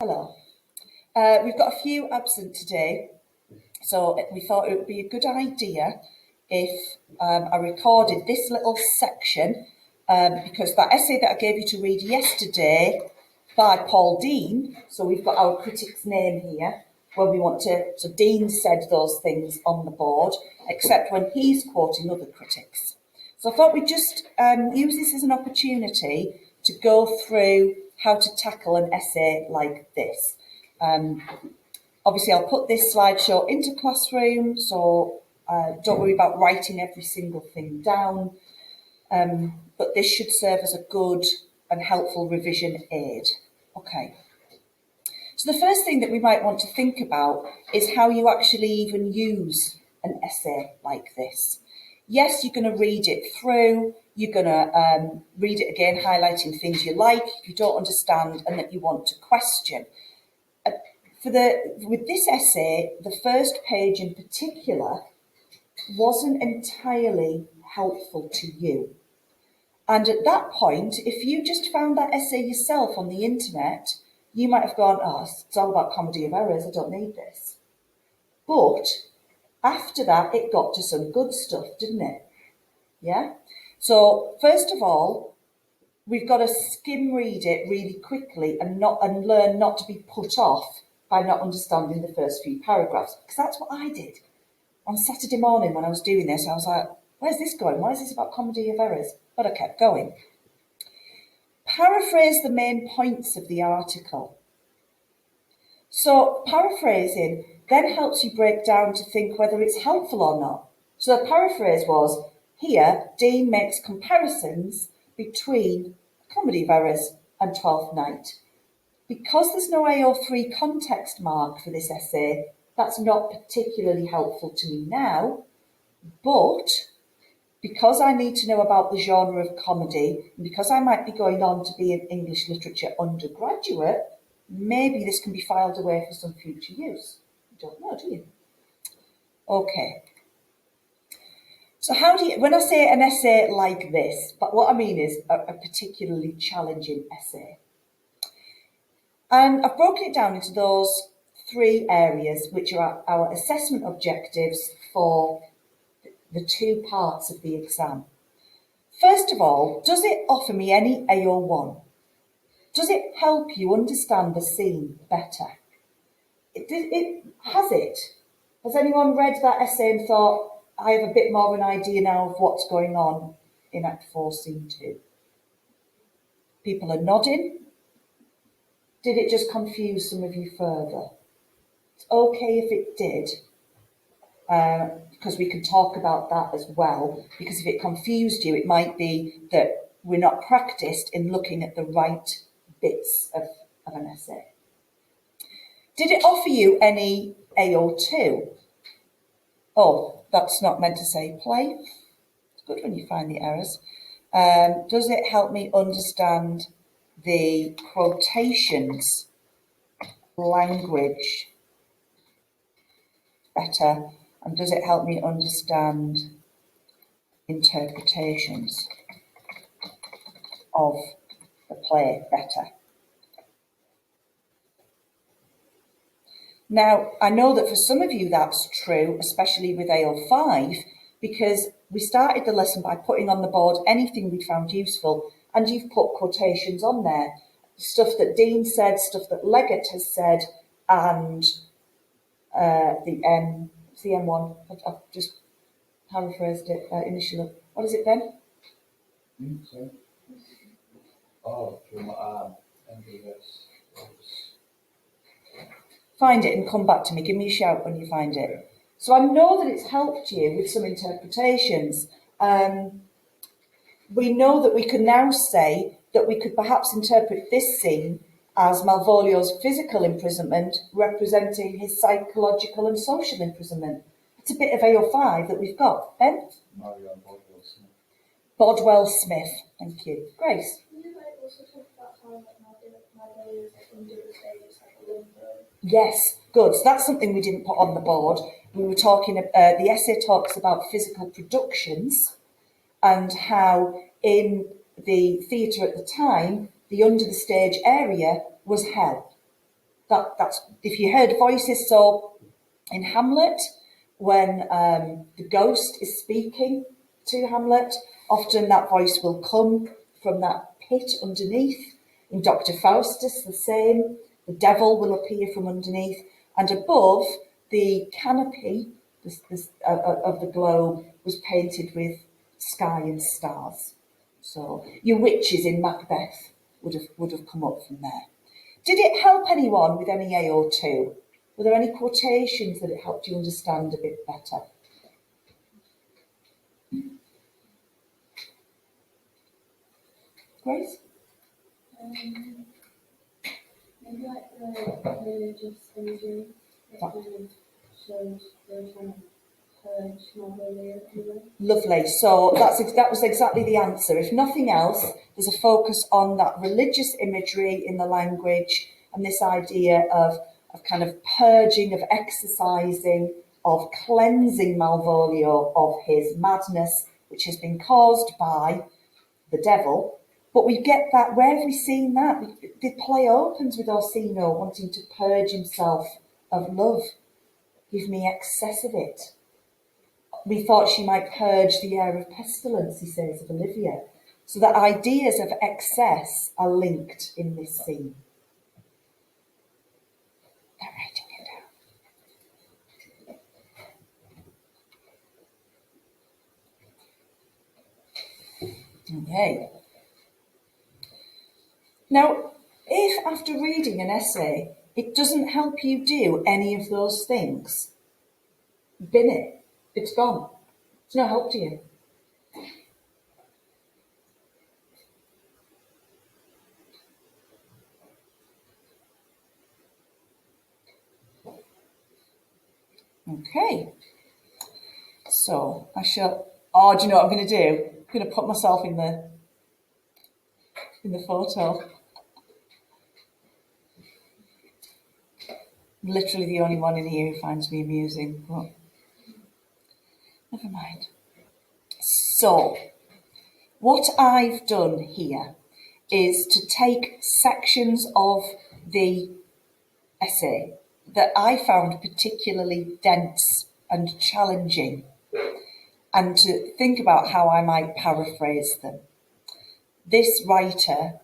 Hello. We've got a few absent today, so we thought it would be a good idea if I recorded this little section because that essay that I gave you to read yesterday by Paul Dean, so we've got our critic's name here, when we want to, so Dean said those things on the board, except when he's quoting other critics. So I thought we'd just use this as an opportunity to go through how to tackle an essay like this. Obviously, I'll put this slideshow into Classroom, so don't worry about writing every single thing down, but this should serve as a good and helpful revision aid. Okay. So the first thing that we might want to think about is how you actually even use an essay like this. Yes, you're going to read it through, you're going to read it again, highlighting things you like, you don't understand, and that you want to question. With this essay, the first page in particular wasn't entirely helpful to you. And at that point, if you just found that essay yourself on the internet, you might have gone, oh, it's all about comedy of errors, I don't need this. But after that, it got to some good stuff, didn't it? Yeah? So first of all, we've got to skim read it really quickly and learn not to be put off by not understanding the first few paragraphs. Because that's what I did. On Saturday morning when I was doing this, I was like, where's this going? Why is this about comedy of errors? But I kept going. Paraphrase the main points of the article. So paraphrasing then helps you break down to think whether it's helpful or not. So the paraphrase was, here, Dean makes comparisons between Comedy of Errors and Twelfth Night. Because there's no AO3 context mark for this essay, that's not particularly helpful to me now, but because I need to know about the genre of comedy, and because I might be going on to be an English literature undergraduate, maybe this can be filed away for some future use. You don't know, do you? Okay. So how do you, when I say an essay like this, but what I mean is a particularly challenging essay. And I've broken it down into those three areas, which are our assessment objectives for the two parts of the exam. First of all, does it offer me any AO1? Does it help you understand the scene better? Has it? Has anyone read that essay and thought, I have a bit more of an idea now of what's going on in Act 4, Scene 2? People are nodding. Did it just confuse some of you further? It's okay if it did, because we can talk about that as well, because if it confused you, it might be that we're not practiced in looking at the right bits of an essay. Did it offer you any AO2? Oh, that's not meant to say play. It's good when you find the errors. Does it help me understand the quotations language better? And does it help me understand interpretations of the play better? Now, I know that for some of you that's true, especially with AO5, because we started the lesson by putting on the board anything we found useful, and you've put quotations on there. Stuff that Dean said, stuff that Leggett has said, and the M1. I've just paraphrased it initially. What is it then? Sorry. Oh, from MBS. Find it and come back to me. Give me a shout when you find it. So I know that it's helped you with some interpretations. We know that we can now say that we could perhaps interpret this scene as Malvolio's physical imprisonment representing his psychological and social imprisonment. It's a bit of AO5 that we've got. Ben? Bodwell Smith. Thank you. Grace? Can you also talk about how Malvolio is under the stage, like a limbo? Yes, good. So that's something we didn't put on the board. We were talking, the essay talks about physical productions and how in the theatre at the time, the under the stage area was hell. that's if you heard voices. So in Hamlet, when the ghost is speaking to Hamlet, often that voice will come from that pit underneath. In Dr. Faustus, the same. The devil will appear from underneath, and above the canopy of the globe was painted with sky and stars. So your witches in Macbeth would have come up from there. Did it help anyone with any AO2? Were there any quotations that it helped you understand a bit better? Grace? Maybe like the religious imagery, it kind of shows the kind of purge Malvolio anyway. Lovely. So that was exactly the answer. If nothing else, there's a focus on that religious imagery in the language and this idea of kind of purging, of exercising, of cleansing Malvolio of his madness, which has been caused by the devil. But we get that, where have we seen that? The play opens with Orsino wanting to purge himself of love. Give me excess of it. We thought she might purge the air of pestilence, he says of Olivia. So that ideas of excess are linked in this scene. They're writing it down. Okay. Now, if after reading an essay, it doesn't help you do any of those things, bin it. It's gone. It's no help to you. Okay. So I shall. Oh, do you know what I'm going to do? I'm going to put myself in the photo. I'm literally the only one in here who finds me amusing, but never mind. So, what I've done here is to take sections of the essay that I found particularly dense and challenging, and to think about how I might paraphrase them. This writer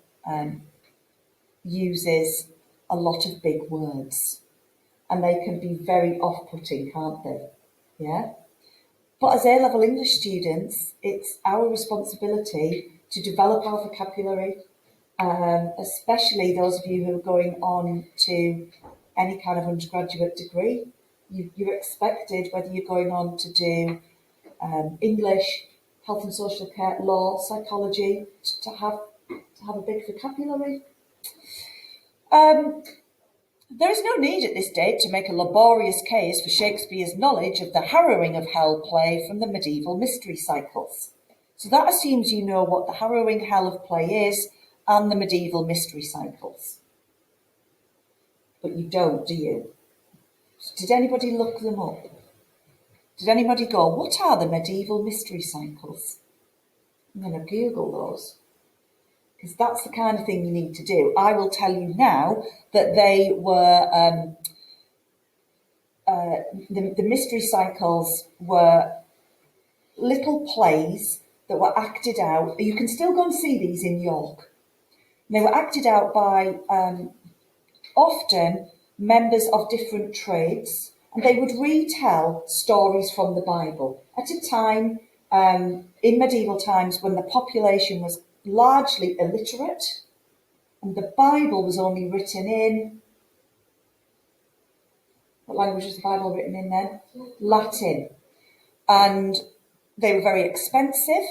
uses a lot of big words, and they can be very off-putting, can't they? Yeah? But as A-level English students, it's our responsibility to develop our vocabulary, especially those of you who are going on to any kind of undergraduate degree. You're expected, whether you're going on to do English, health and social care, law, psychology, to have a big vocabulary. There is no need at this date to make a laborious case for Shakespeare's knowledge of the Harrowing of Hell play from the medieval mystery cycles. So that assumes you know what the Harrowing Hell of play is and the medieval mystery cycles. But you don't, do you? Did anybody look them up? Did anybody go, what are the medieval mystery cycles? I'm going to Google those, because that's the kind of thing you need to do. I will tell you now that they were, the mystery cycles were little plays that were acted out. You can still go and see these in York. They were acted out by often members of different trades, and they would retell stories from the Bible at a time in medieval times when the population was largely illiterate and the Bible was only written in, what language was the Bible written in then? Latin. And they were very expensive.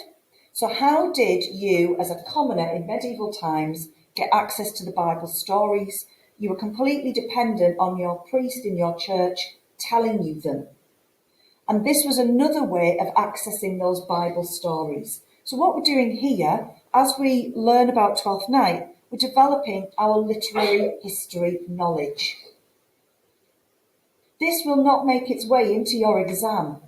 So how did you, as a commoner in medieval times, get access to the Bible stories? You were completely dependent on your priest in your church telling you them. And this was another way of accessing those Bible stories. So what we're doing here, as we learn about Twelfth Night, we're developing our literary history knowledge. This will not make its way into your exam,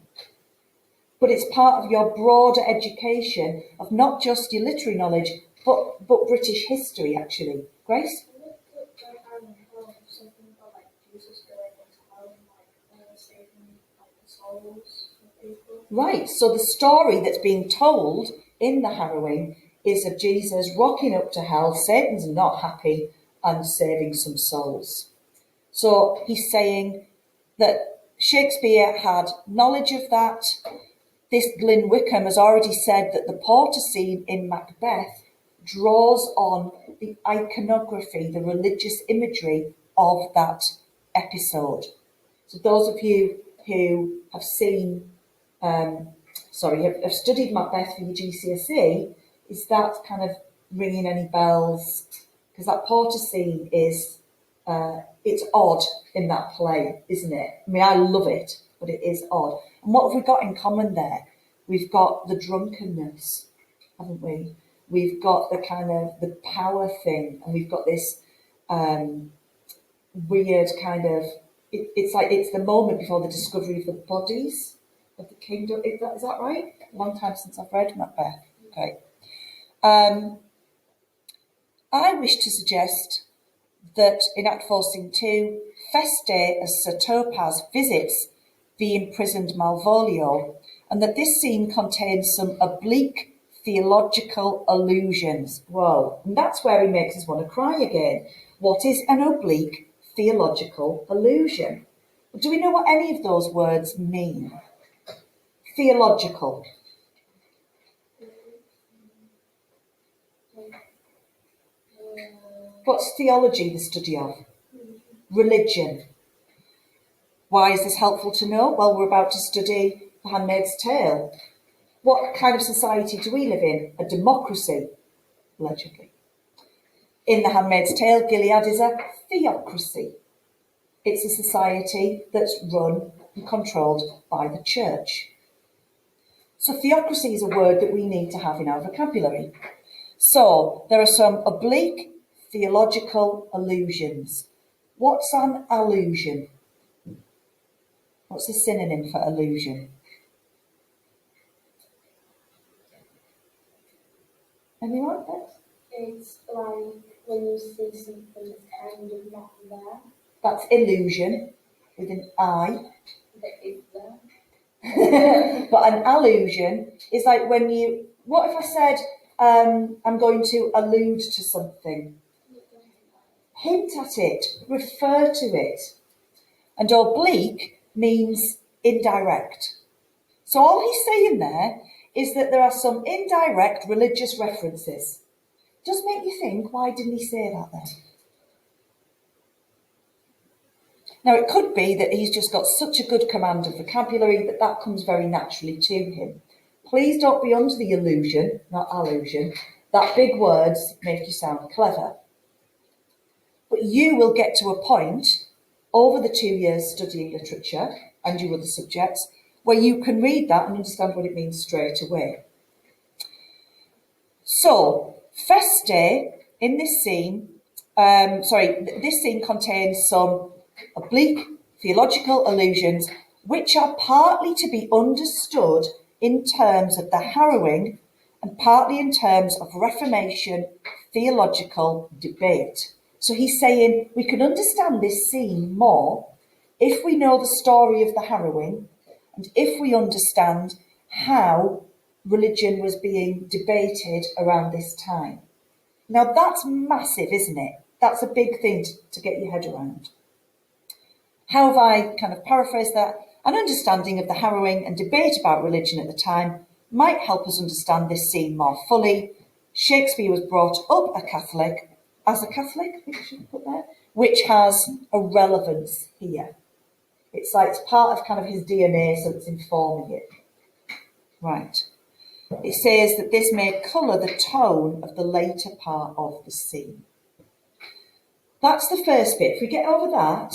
but it's part of your broader education of not just your literary knowledge, but British history, actually. Grace? I looked up the Harrowing Hell, something about souls of people. Right, so the story that's being told in the Harrowing is of Jesus rocking up to hell, Satan's not happy, and saving some souls. So he's saying that Shakespeare had knowledge of that. This Glyn Wickham has already said that the porter scene in Macbeth draws on the iconography, the religious imagery of that episode. So those of you who have seen, have studied Macbeth for your GCSE, is that kind of ringing any bells? Because that porter scene is, it's odd in that play, isn't it? I mean, I love it, but it is odd. And what have we got in common there? We've got the drunkenness, haven't we? We've got the kind of the power thing, and we've got this weird kind of, it's like it's the moment before the discovery of the bodies of the kingdom. Is that right? A long time since I've read Macbeth. Okay. I wish to suggest that in Act 4, Scene 2, Feste as Sir Topaz visits the imprisoned Malvolio, and that this scene contains some oblique theological allusions. Whoa, and that's where he makes us want to cry again. What is an oblique theological allusion? Do we know what any of those words mean? Theological. What's theology, the study of? Religion. Why is this helpful to know? Well, we're about to study The Handmaid's Tale. What kind of society do we live in? A democracy, allegedly. In The Handmaid's Tale, Gilead is a theocracy. It's a society that's run and controlled by the church. So theocracy is a word that we need to have in our vocabulary. So there are some oblique theological allusions. What's an allusion? What's the synonym for allusion? Anyone? It's like when you see something that's kind of not there, That's illusion with an I. that is there. But an allusion is like when you, what if I said, I'm going to allude to something? Hint at it, refer to it. And oblique means indirect. So all he's saying there is that there are some indirect religious references. Does make you think, why didn't he say that then? Now, it could be that he's just got such a good command of vocabulary that that comes very naturally to him. Please don't be under the illusion, not allusion, that big words make you sound clever. But you will get to a point over the 2 years studying literature and your other subjects where you can read that and understand what it means straight away. So, Feste in this scene, this scene contains some oblique theological allusions which are partly to be understood in terms of the Harrowing and partly in terms of Reformation theological debate. So he's saying we can understand this scene more if we know the story of the Harrowing and if we understand how religion was being debated around this time. Now that's massive, isn't it? That's a big thing to get your head around. How have I kind of paraphrased that? An understanding of the Harrowing and debate about religion at the time might help us understand this scene more fully. Shakespeare was brought up as a Catholic, I should put there, which has a relevance here. It's like it's part of kind of his DNA, so it's informing it. Right. It says that this may colour the tone of the later part of the scene. That's the first bit. If we get over that,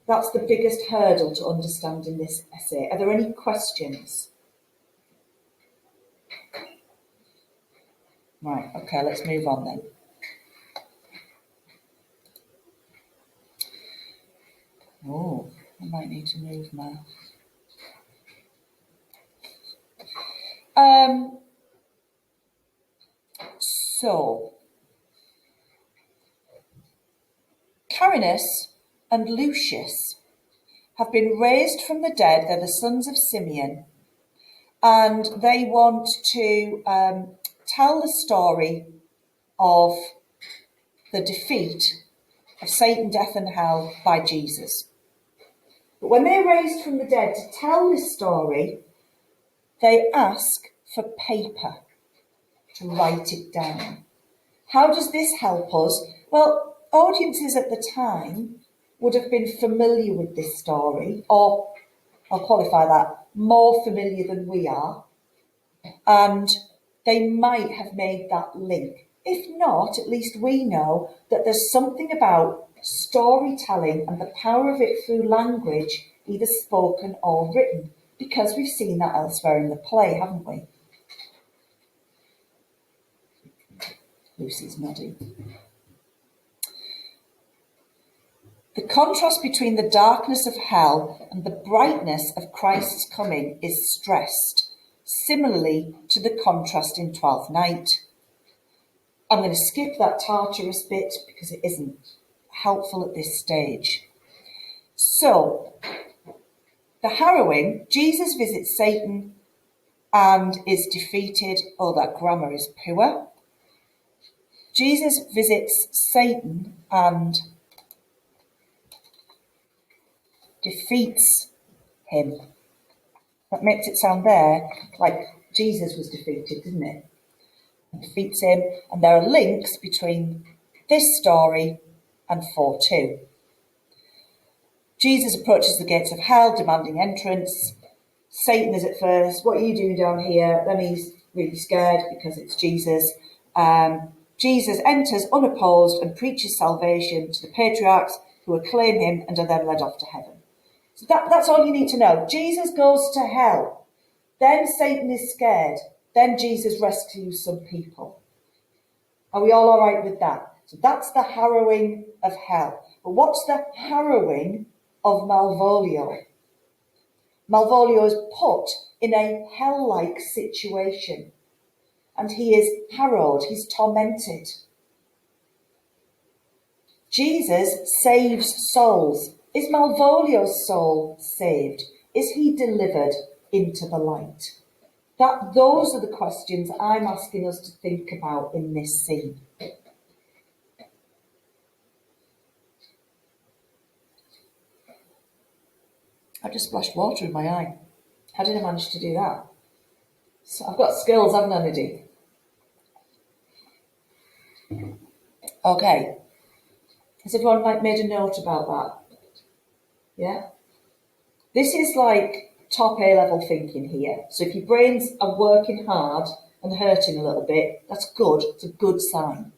that's the biggest hurdle to understanding this essay. Are there any questions? Right, okay, let's move on then. Oh, I might need to move now. So, Carinus and Lucius have been raised from the dead. They're the sons of Simeon. And they want to tell the story of the defeat of Satan, death and hell by Jesus. But when they're raised from the dead to tell this story, they ask for paper to write it down. How does this help us? Well, audiences at the time would have been familiar with this story, or I'll qualify that, more familiar than we are, and they might have made that link. If not, at least we know that there's something about storytelling and the power of it through language, either spoken or written, because we've seen that elsewhere in the play, haven't we? Lucy's nodding. The contrast between the darkness of hell and the brightness of Christ's coming is stressed, similarly to the contrast in Twelfth Night. I'm going to skip that Tartarus bit because it isn't helpful at this stage. So, the Harrowing, Jesus visits Satan and is defeated. Oh, that grammar is poor. Jesus visits Satan and defeats him. That makes it sound there like Jesus was defeated, doesn't it? Defeats him, and there are links between this story and 4:2. Jesus approaches the gates of hell, demanding entrance. Satan is at first, what are you doing down here? Then he's really scared because it's Jesus. Jesus enters unopposed and preaches salvation to the patriarchs who acclaim him and are then led off to heaven. So that's all you need to know. Jesus goes to hell. Then Satan is scared. Then Jesus rescues some people. Are we all right with that? So that's the harrowing of hell. But what's the harrowing of Malvolio? Malvolio is put in a hell-like situation. And he is harrowed. He's tormented. Jesus saves souls. Is Malvolio's soul saved? Is he delivered into the light? Those are the questions I'm asking us to think about in this scene. I just splashed water in my eye. How did I manage to do that? So I've got skills, haven't I, Nidhi? Okay. Has everyone made a note about that? Yeah? This is like top A-level thinking here. So if your brains are working hard and hurting a little bit, that's good. It's a good sign.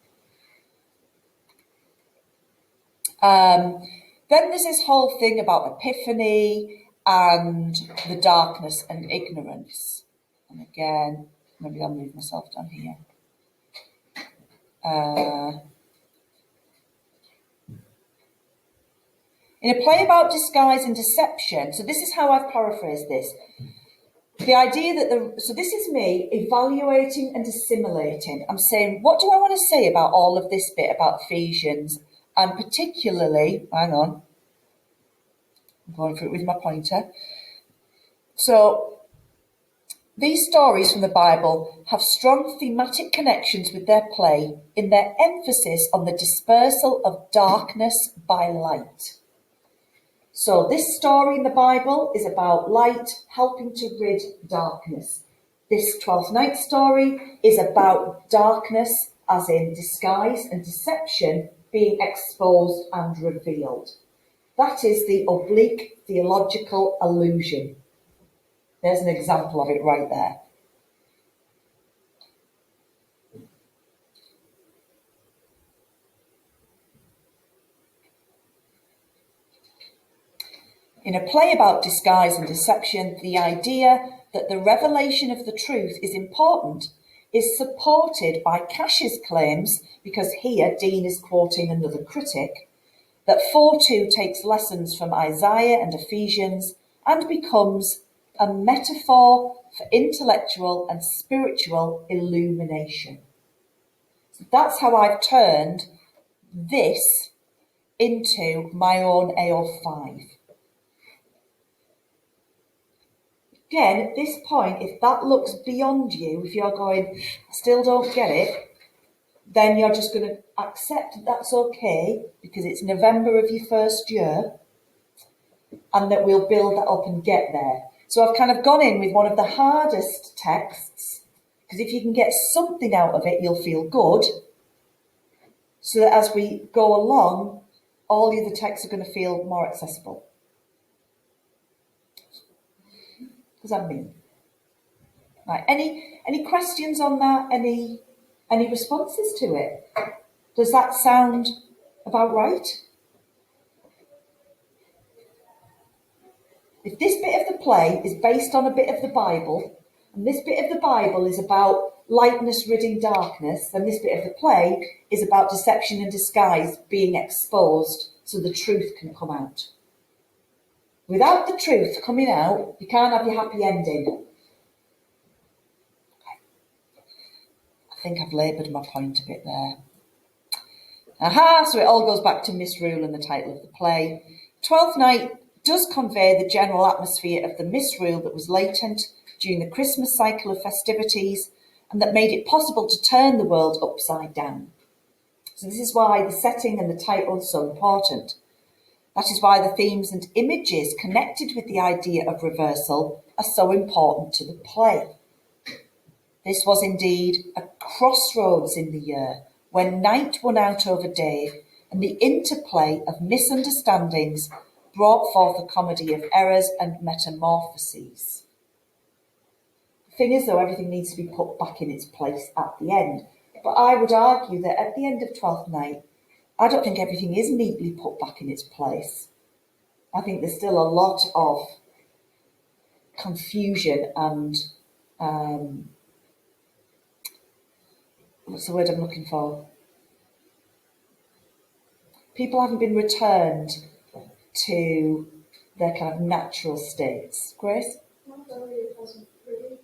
Then there's this whole thing about epiphany and the darkness and ignorance. And again, maybe I'll move myself down here. In a play about disguise and deception, so this is how I've paraphrased this. The idea that so this is me evaluating and assimilating. I'm saying, what do I want to say about all of this bit about Ephesians? And particularly, hang on, I'm going through it with my pointer. So, these stories from the Bible have strong thematic connections with their play in their emphasis on the dispersal of darkness by light. So this story in the Bible is about light helping to rid darkness. This 12th Night story is about darkness, as in disguise and deception, being exposed and revealed. That is the oblique theological allusion. There's an example of it right there. In a play about disguise and deception, the idea that the revelation of the truth is important is supported by Cash's claims, because here Dean is quoting another critic, that 4:2 takes lessons from Isaiah and Ephesians and becomes a metaphor for intellectual and spiritual illumination. So that's how I've turned this into my own AO5. again, at this point, if that looks beyond you, if you're going, I still don't get it, then you're just going to accept that that's okay because it's November of your first year and that we'll build that up and get there. So I've kind of gone in with one of the hardest texts because if you can get something out of it, you'll feel good. So that as we go along, all the other texts are going to feel more accessible. What does that mean? Right. Any questions on that? Any responses to it? Does that sound about right? If this bit of the play is based on a bit of the Bible, and this bit of the Bible is about lightness ridding darkness, then this bit of the play is about deception and disguise being exposed so the truth can come out. Without the truth coming out, you can't have your happy ending. I think I've laboured my point a bit there. Aha, so it all goes back to misrule and the title of the play. Twelfth Night does convey the general atmosphere of the misrule that was latent during the Christmas cycle of festivities and that made it possible to turn the world upside down. So this is why the setting and the title are so important. That is why the themes and images connected with the idea of reversal are so important to the play. This was indeed a crossroads in the year when night won out over day and the interplay of misunderstandings brought forth a comedy of errors and metamorphoses. The thing is, though, everything needs to be put back in its place at the end. But I would argue that at the end of Twelfth Night, I don't think everything is neatly put back in its place. I think there's still a lot of confusion and what's the word I'm looking for? People haven't been returned to their kind of natural states. Grace? Malvolio doesn't really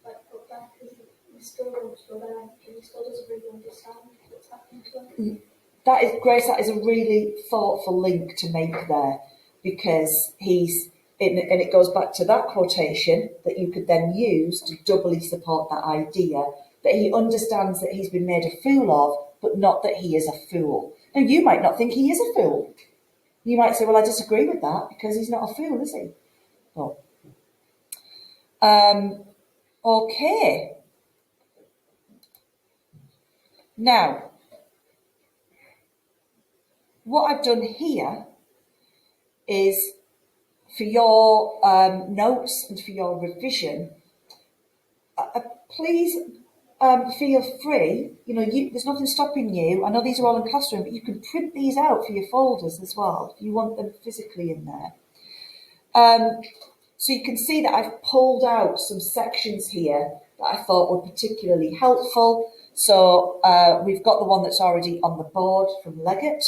like put back because he still wants revenge and he still doesn't really understand what's happening to him. That is, Grace, that is a really thoughtful link to make there because and it goes back to that quotation that you could then use to doubly support that idea that he understands that he's been made a fool of, but not that he is a fool. Now, you might not think he is a fool. You might say, well, I disagree with that because he's not a fool, is he? Oh. Okay. Now, what I've done here is for your notes and for your revision, please feel free. There's nothing stopping you. I know these are all in Classroom, but you can print these out for your folders as well if you want them physically in there. So you can see that I've pulled out some sections here that I thought were particularly helpful. So we've got the one that's already on the board from Leggett.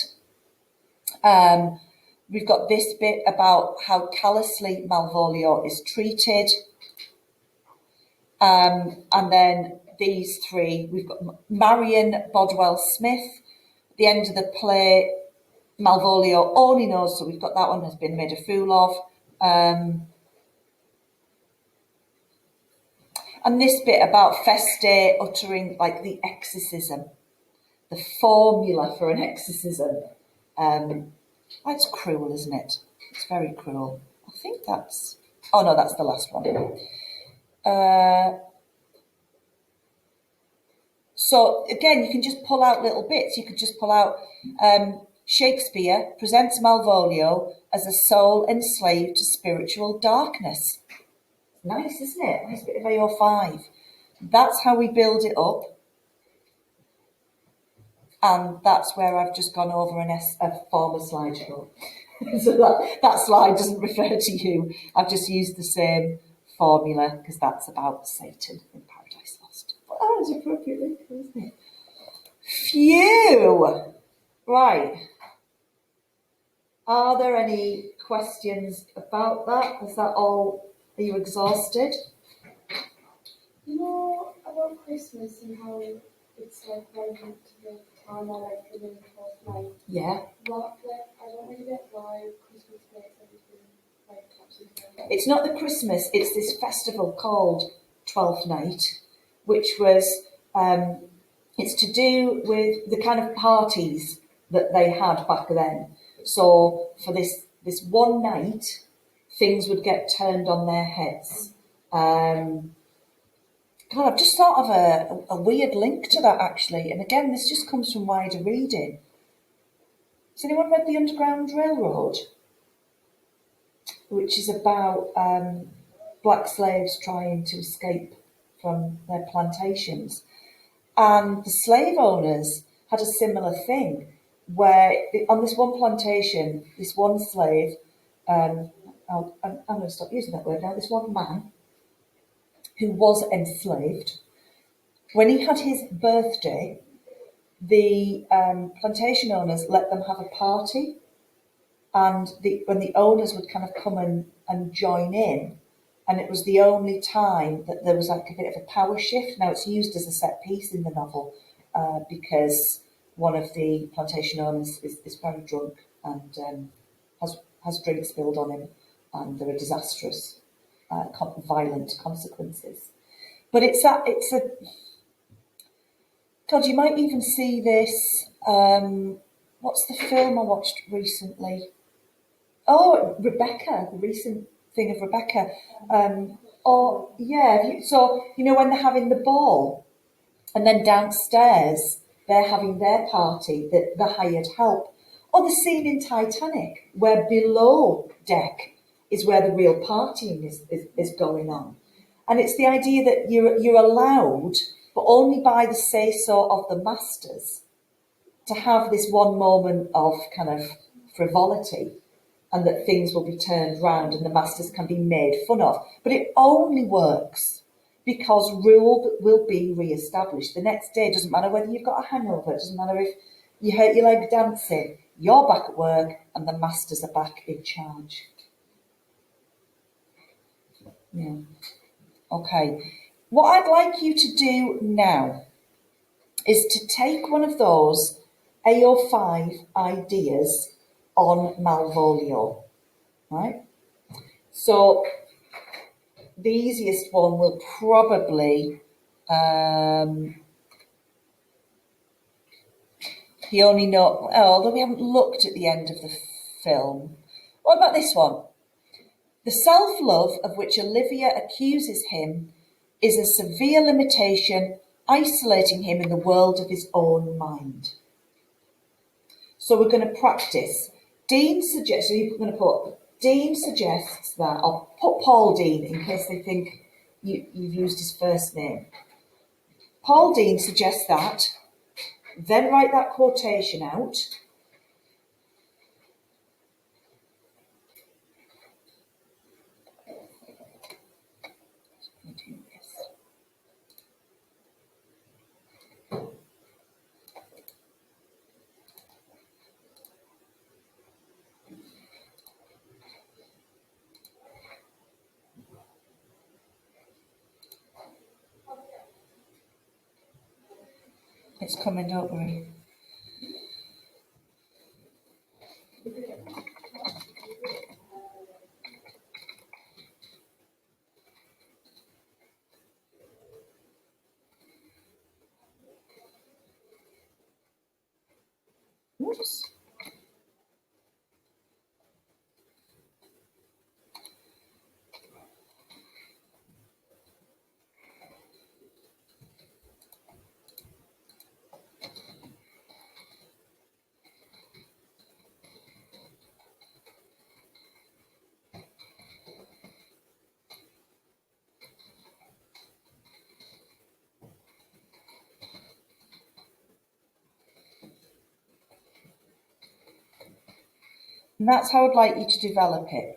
We've got this bit about how callously Malvolio is treated. And then these three, we've got Marion Bodwell Smith. At the end of the play, Malvolio only knows, so we've got that one has been made a fool of. And this bit about Feste uttering like the exorcism, the formula for an exorcism. That's cruel, isn't it? It's very cruel. I think that's... Oh, no, that's the last one. So, again, you can just pull out little bits. You could just pull out Shakespeare presents Malvolio as a soul enslaved to spiritual darkness. Nice, isn't it? Nice bit of AO5. That's how we build it up. And that's where I've just gone over a former slideshow. So that slide doesn't refer to you. I've just used the same formula because that's about Satan in Paradise Lost. But that was appropriately, isn't it? Phew! Right. Are there any questions about that? Is that all? Are you exhausted? About Christmas and how it's like relevant to the time I like living in Twelfth Night. Yeah. I don't really get why Christmas makes everything like topsy-turvy. it's not the Christmas, it's this festival called Twelfth Night, which was, it's to do with the kind of parties that they had back then. So for this one night, things would get turned on their heads. God, I've just thought of a weird link to that actually. And again, this just comes from wider reading. Has anyone read The Underground Railroad? Which is about black slaves trying to escape from their plantations. And the slave owners had a similar thing where on this one plantation, this one slave, I'm going to stop using that word now, this one man who was enslaved, when he had his birthday, the plantation owners let them have a party, and when the owners would kind of come and join in, and it was the only time that there was like a bit of a power shift. Now it's used as a set piece in the novel because one of the plantation owners is very drunk and has drink spilled on him, and there are disastrous, violent consequences. But it's a God, you might even see this. What's the film I watched recently? Oh, Rebecca, the recent thing of Rebecca. Or yeah, so you know when they're having the ball, and then downstairs they're having their party, the hired help. Or the scene in Titanic where below deck is where the real partying is going on. And it's the idea that you're allowed, but only by the say-so of the masters, to have this one moment of kind of frivolity, and that things will be turned round and the masters can be made fun of. But it only works because rule will be re-established. The next day, it doesn't matter whether you've got a hangover, it doesn't matter if you hurt your leg dancing, you're back at work and the masters are back in charge. Yeah. Okay. What I'd like you to do now is to take one of those AO5 ideas on Malvolio, right? So the easiest one will probably, he only know, although we haven't looked at the end of the film. What about this one? The self-love of which Olivia accuses him is a severe limitation, isolating him in the world of his own mind. So we're going to practice. Dean suggests, so you're going to put, Dean suggests that, I'll put Paul Dean in case they think you've used his first name. Paul Dean suggests that, then write that quotation out. It's coming, don't worry. Whoops. And that's how I'd like you to develop it.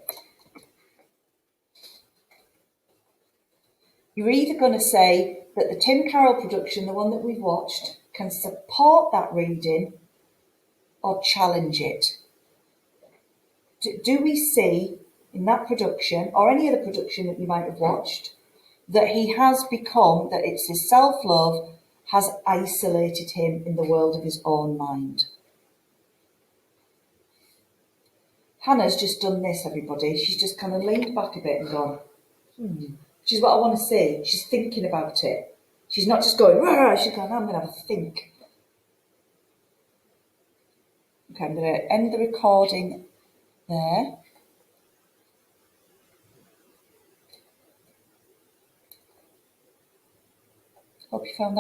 You're either going to say that the Tim Carroll production, the one that we've watched, can support that reading or challenge it. Do we see in that production, or any other production that you might have watched, that he has become, that it's his self-love has isolated him in the world of his own mind? Hannah's just done this, everybody. She's just kind of leaned back a bit and gone, which is what I want to see. She's thinking about it. She's not just going, rah, she's going, I'm going to have a think. Okay, I'm going to end the recording there. Hope you found that